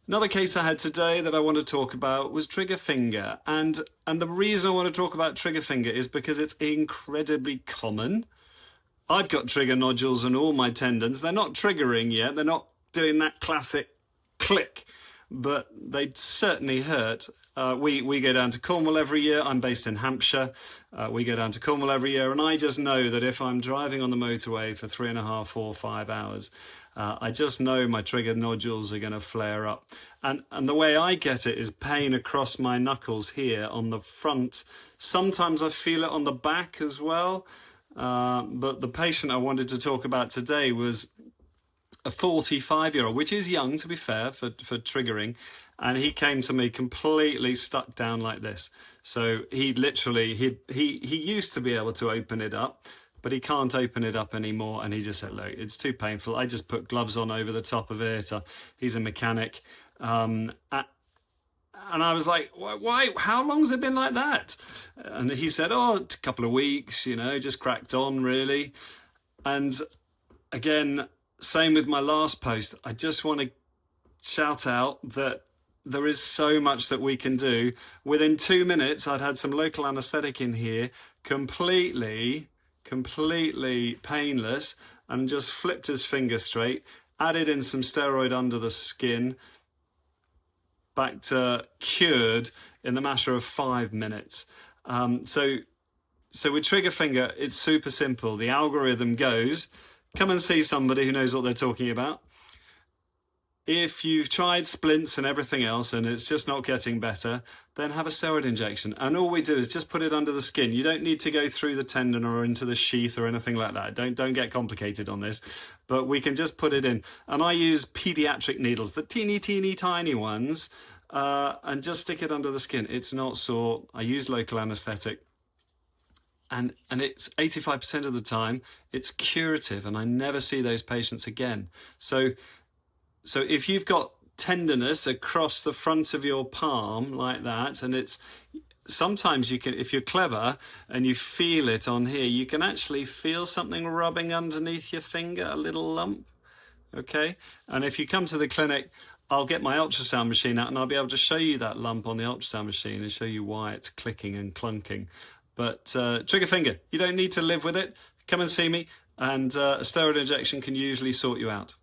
Another case I had today that I want to talk about was trigger finger. And the reason I want to talk about trigger finger is because it's incredibly common. I've got trigger nodules on all my tendons. They're not triggering yet. They're not doing that classic click, but they certainly hurt. We go down to Cornwall every year. I'm based in Hampshire. We go down to Cornwall every year, and I just know that if I'm driving on the motorway for 3.5, 4, 5 hours, I just know my trigger nodules are going to flare up. And the way I get it is pain across my knuckles here on the front. Sometimes I feel it on the back as well. But the patient I wanted to talk about today was a 45-year-old, which is young, to be fair, for triggering. And he came to me completely stuck down like this. So he literally, he used to be able to open it up, but he can't open it up anymore. And he just said, look, it's too painful. I just put gloves on over the top of it. He's a mechanic. And I was like, why? How long has it been like that? And he said, oh, a couple of weeks, just cracked on really. And again, same with my last post. I just want to shout out that there is so much that we can do. Within 2 minutes, I'd had some local anaesthetic in here, completely painless, and just flipped his finger straight, added in some steroid under the skin, back to cured in the matter of 5 minutes. So with trigger finger, it's super simple. The algorithm goes, come and see somebody who knows what they're talking about. If you've tried splints and everything else and it's just not getting better, then have a steroid injection. And all we do is just put it under the skin. You don't need to go through the tendon or into the sheath or anything like that. Don't get complicated on this, but we can just put it in. And I use pediatric needles, the teeny tiny ones, and just stick it under the skin. It's not sore. I use local anesthetic. And it's 85% of the time, it's curative, and I never see those patients again. So if you've got tenderness across the front of your palm like that, and it's sometimes you can, if you're clever and you feel it on here, you can actually feel something rubbing underneath your finger, a little lump. Okay. And if you come to the clinic, I'll get my ultrasound machine out and I'll be able to show you that lump on the ultrasound machine and show you why it's clicking and clunking. But trigger finger, you don't need to live with it. Come and see me, and a steroid injection can usually sort you out.